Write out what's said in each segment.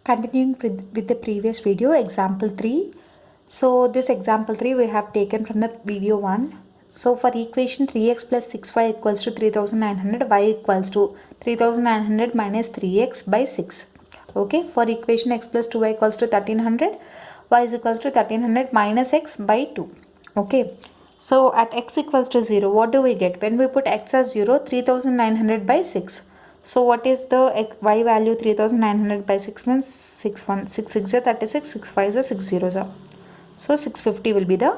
Continuing with the previous video, example 3. So this example 3 we have taken from the video 1. So for equation 3x plus 6y equals to 3900, y equals to 3900 minus 3x by 6. Okay, for equation x plus 2y equals to 1300, y is equals to 1300 minus x by 2. Okay, so at x equals to 0, what do we get? When we put x as 0, 3900 by 6. So what is the y value? 3900 by 6 means 6 1 6 6 is 36, 6 5 is 6 0 is. So 650 will be the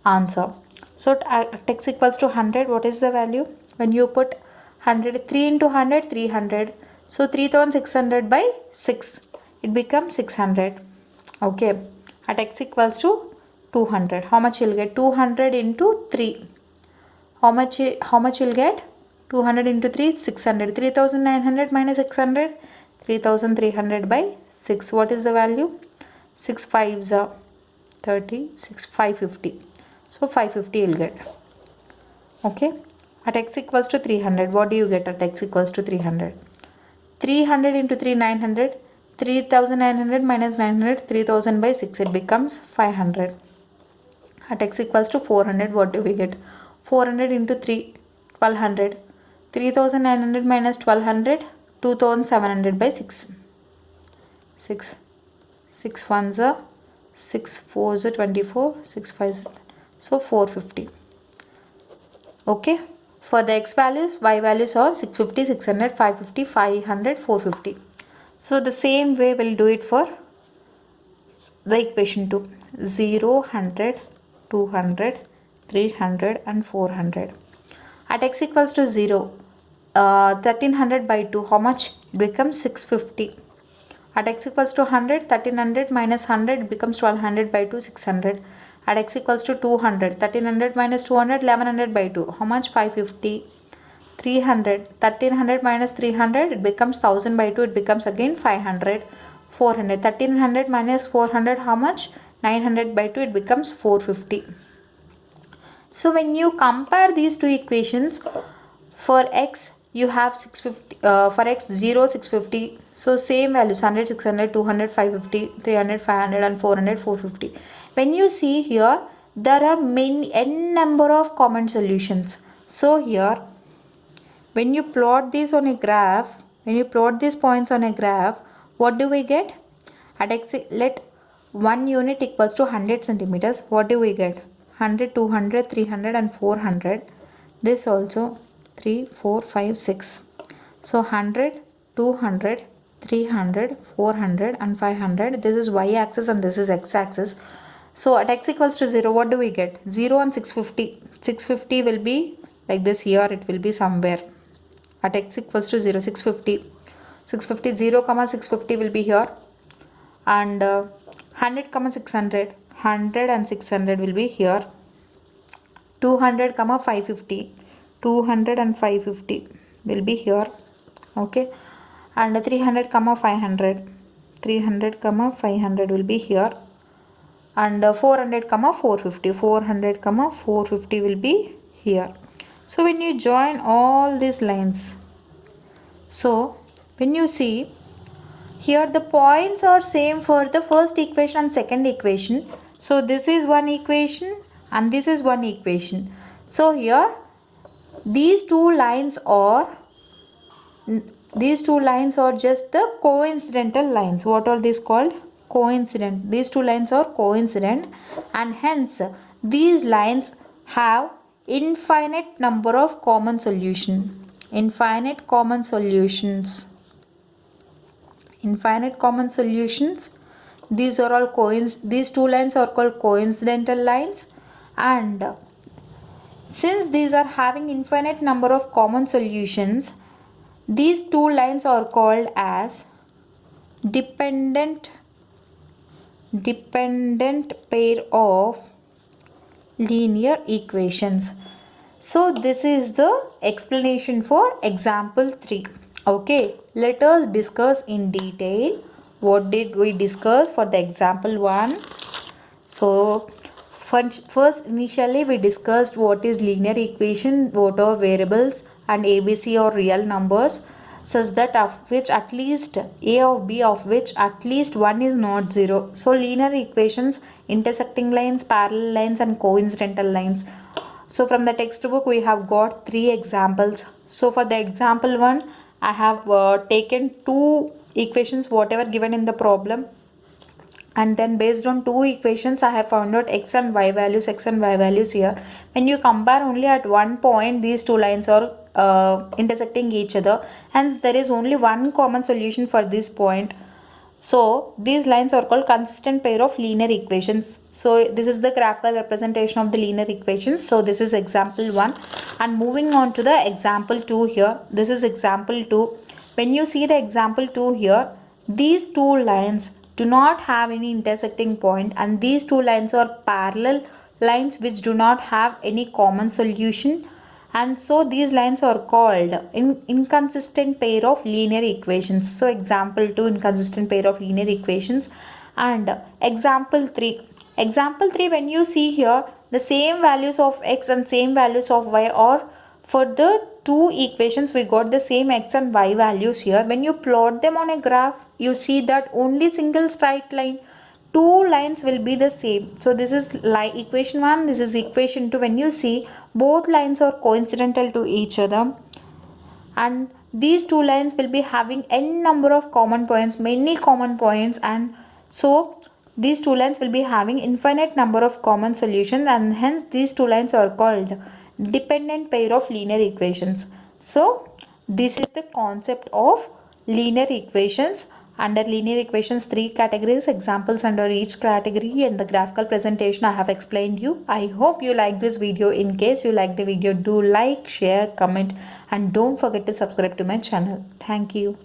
answer. So at x equals to 100, what is the value? When you put 100, 3 into 100, 300. So 3600 by 6, it becomes 600. Okay, at x equals to 200, how much you'll get? 200 into 3. How much you'll get? 200 into 3, 600. 3900 minus 600, 3300 by 6. What is the value? 6 5s are 30, 6 550. So 550 you'll get. Okay. At x equals to 300, what do you get at x equals to 300? 300 into 3, 900. 3900 minus 900, 3000 by 6. It becomes 500. At x equals to 400, what do we get? 400 into 3, 1200. 3900 minus 1200, 2700 by 6. 6 1s are 6 4s are 24, 6 5s are, so 450. Okay, for the x values, y values are 650, 600, 550, 500, 450. So the same way we'll do it for the equation 2. 0, 100, 200, 300 and 400. At x equals to 0, 1300 by 2, how much? It becomes 650. At x equals to 100, 1300 minus 100 becomes 1200 by 2, 600. At x equals to 200, 1300 minus 200, 1100 by 2, how much? 550. 300, 1300 minus 300, it becomes 1000 by 2, it becomes again 500. 400, 1300 minus 400, how much? 900 by 2, it becomes 450. So when you compare these two equations, for x you have 650, for x 0 650, so same values 100 600 200 550 300 500 and 400 450. When you see here, there are n number of common solutions. So here when you plot this on a graph, when you plot these points on a graph, what do we get? At x, let 1 unit equals to 100 centimeters, what do we get? 100, 200, 300 and 400. This also 3, 4, 5, 6. So 100, 200, 300, 400 and 500. This is y-axis and this is x-axis. So at x equals to 0, what do we get? 0 and 650. 650 will be like this here, it will be somewhere. At x equals to 0, 650. 650, 0, 650 will be here. And 100, 600. 100 and 600 will be here. 200, 550. 200 and 550 will be here. Okay. And 300, 500. 300, 500 will be here. And 400, 450. 400, 450 will be here. So when you join all these lines, so when you see here, the points are same for the first equation and second equation. So this is one equation and this is one equation. So here these two lines are just the coincidental lines. What are these called? Coincident. These two lines are coincident, and hence these lines have infinite number of common solution. Infinite common solutions. Infinite common solutions. These are all these two lines are called coincidental lines, and since these are having infinite number of common solutions, these two lines are called as dependent pair of linear equations. So this is the explanation for example 3. Okay, let us discuss in detail what did we discuss for the example 1. So first initially we discussed what is linear equation, what are variables and ABC or real numbers. such that of which at least a of b of which at least one is not 0. So linear equations, intersecting lines, parallel lines and coincidental lines. So from the textbook we have got 3 examples. So for the example 1 I have taken 2 equations whatever given in the problem, and then based on 2 equations I have found out x and y values here. When you compare only at one point, these two lines are intersecting each other, hence there is only one common solution for this point. So these lines are called consistent pair of linear equations. So this is the graphical representation of the linear equations. So this is example 1, and moving on to the example 2 here. This is example 2. When you see the example 2 here, these two lines do not have any intersecting point, and these two lines are parallel lines which do not have any common solution, and so these lines are called inconsistent pair of linear equations. So example 2, inconsistent pair of linear equations. And example 3, when you see here, the same values of x and same values of y are, for the two equations we got the same x and y values here. When you plot them on a graph, you see that only single straight line, two lines will be the same. So this is like equation 1, this is equation 2. When you see, both lines are coincidental to each other, and these two lines will be having n number of common points, many common points, and so these two lines will be having infinite number of common solutions, and hence these two lines are called dependent pair of linear equations. So this is the concept of linear equations. Under linear equations, 3 categories, examples under each category, and the graphical presentation I have explained you. I hope you like this video. In case you like the video, do like, share, comment, and don't forget to subscribe to my channel. Thank you.